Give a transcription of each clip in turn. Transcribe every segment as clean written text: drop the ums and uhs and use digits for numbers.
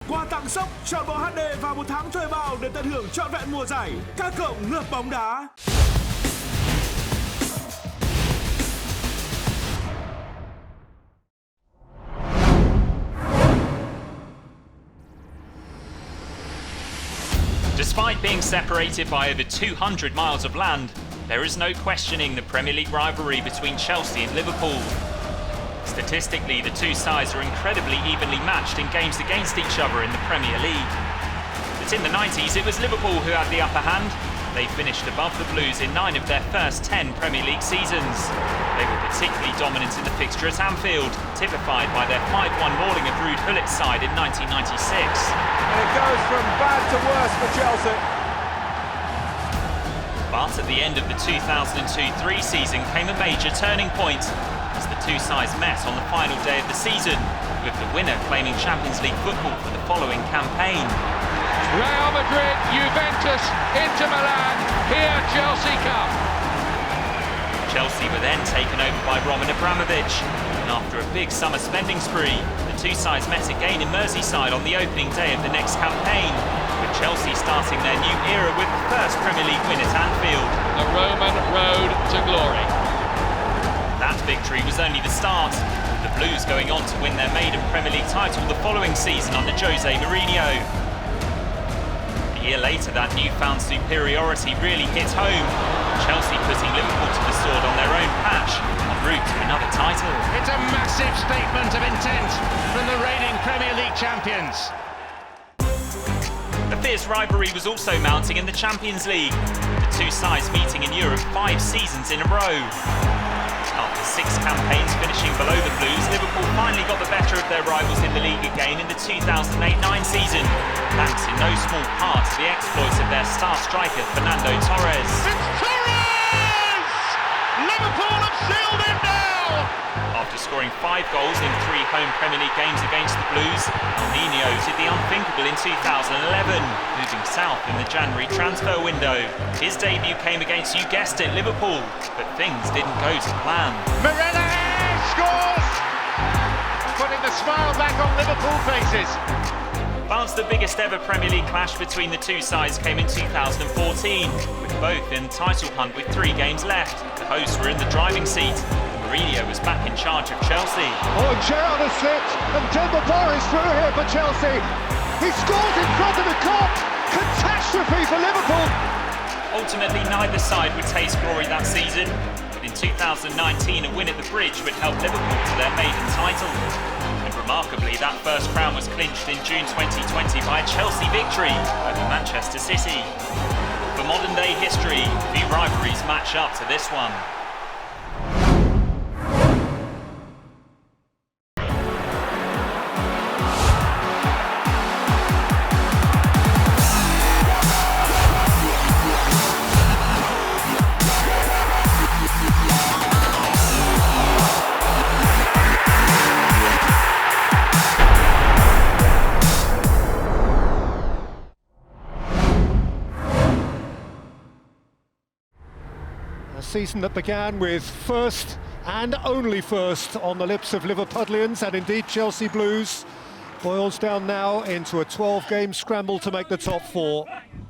Quà tặng sốc trọn bộ HD và một tháng thuê bao để tận hưởng trọn vẹn mùa giải. K+ ngược bóng đá. Despite being separated by over 200 miles of land, there is no questioning the Premier League rivalry between Chelsea and Liverpool. Statistically, the two sides are incredibly evenly matched in games against each other in the Premier League. But in the 90s, it was Liverpool who had the upper hand. They finished above the Blues in 9 of their first 10 Premier League seasons. They were particularly dominant in the fixture at Anfield, typified by their 5-1 mauling of Ruud Gullit's side in 1996. And it goes from bad to worse for Chelsea. But at the end of the 2002-03 season came a major turning point as the two sides met on the final day of the season, with the winner claiming Champions League football for the following campaign. Real Madrid, Juventus, Inter Milan, here Chelsea come. Chelsea were then taken over by Roman Abramovich, and after a big summer spending spree, the two sides met again in Merseyside on the opening day of the next campaign, with Chelsea starting their new era with the first Premier League win at Anfield. The Roman road to glory. That victory was only the start, with the Blues going on to win their maiden Premier League title the following season under Jose Mourinho. A year later, that newfound superiority really hit home, Chelsea putting Liverpool to the sword on their own patch, en route to another title. It's a massive statement of intent from the reigning Premier League champions. A fierce rivalry was also mounting in the Champions League, the two sides meeting in Europe 5 seasons in a row. After 6 campaigns finishing below the Blues, Liverpool finally got the better of their rivals in the league again in the 2008-09 season, thanks in no small part to the exploits of their star striker Fernando Torres. It's Torres! Liverpool have sealed it now! After scoring 5 goals in 3 home Premier League games against the Blues, El Nino did the unthinkable in 2011, moving south in the January transfer window. His debut came against, you guessed it, Liverpool, but things didn't go to plan. Mirella scores! Putting the smile back on Liverpool faces. But the biggest ever Premier League clash between the two sides came in 2014, with both in the title hunt with 3 games left. The hosts were in the driving seat. Mourinho was back in charge of Chelsea. Oh, Gerrard has slipped, and Demba Ba is through here for Chelsea. He scores in front of the Kop. Catastrophe for Liverpool. Ultimately, neither side would taste glory that season, but in 2019 a win at the Bridge would help Liverpool to their maiden title. And remarkably, that first crown was clinched in June 2020 by a Chelsea victory over Manchester City. For modern day history, few rivalries match up to this one. A season that began with first and only first on the lips of Liverpudlians and indeed Chelsea Blues boils down now into a 12-game scramble to make the top 4.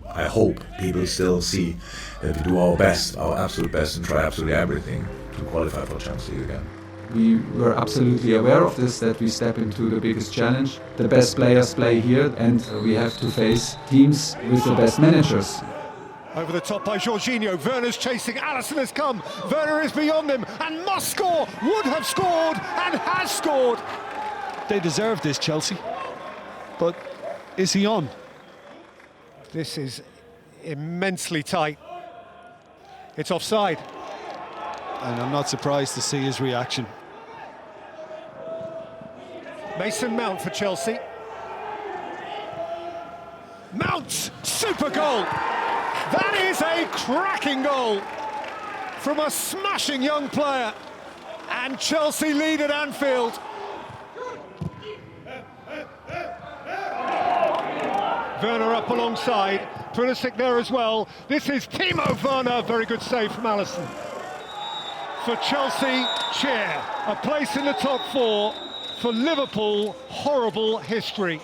I hope people still see that we do our best, our absolute best, and try absolutely everything to qualify for Champions League again. We were absolutely aware of this, that we step into the biggest challenge. The best players play here, and we have to face teams with the best managers. Over the top by Jorginho, Werner's chasing, Alisson has come, Werner is beyond him and must score, would have scored and has scored. They deserve this, Chelsea, but is he on? This is immensely tight. It's offside. And I'm not surprised to see his reaction. Mason Mount for Chelsea. Mount, super goal! That is a cracking goal from a smashing young player. And Chelsea lead at Anfield. Werner up alongside, Pulisic there as well. This is Timo Werner, very good save from Alisson. For Chelsea, cheer. A place in the top 4. For Liverpool, horrible history.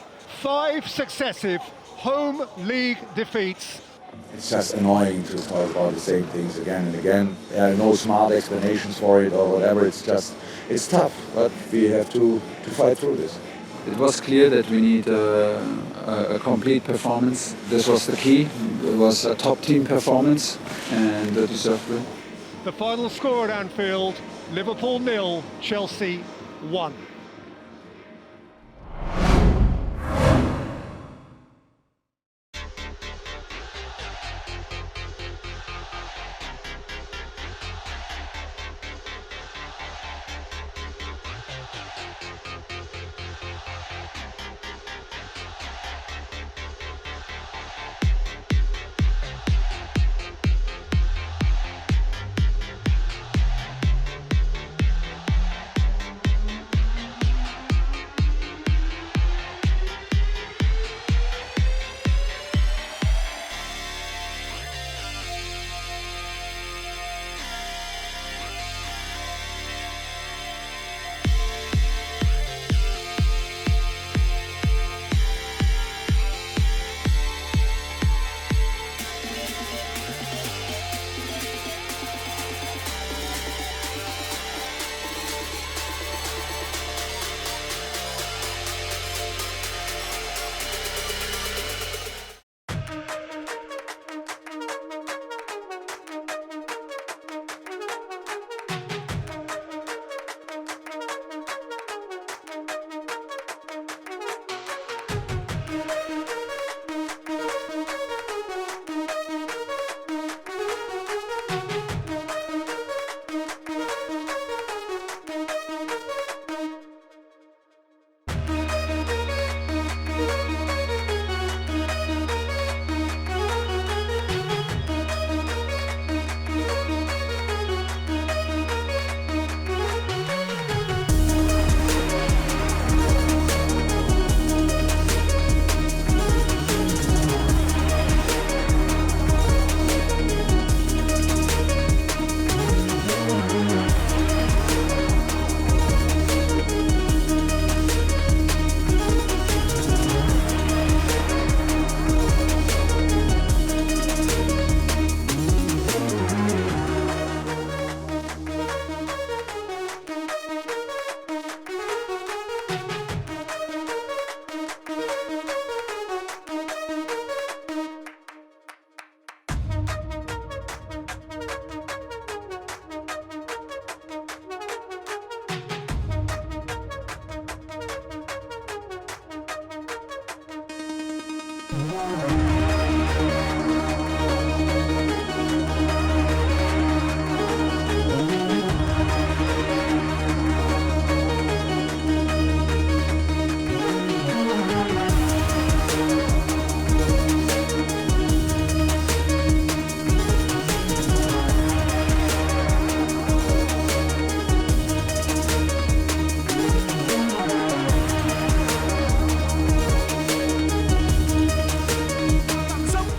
5 successive home league defeats. It's just annoying to talk about the same things again and again. There are no smart explanations for it or whatever. It's tough, but we have to fight through this. It was clear that we need a complete performance. This was the key. It was a top team performance and a deserved win. The final score at Anfield, Liverpool 0, Chelsea 1.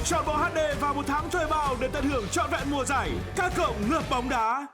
Chọn bộ HD và một tháng thuê bao để tận hưởng trọn vẹn mùa giải. K+ ngược bóng đá.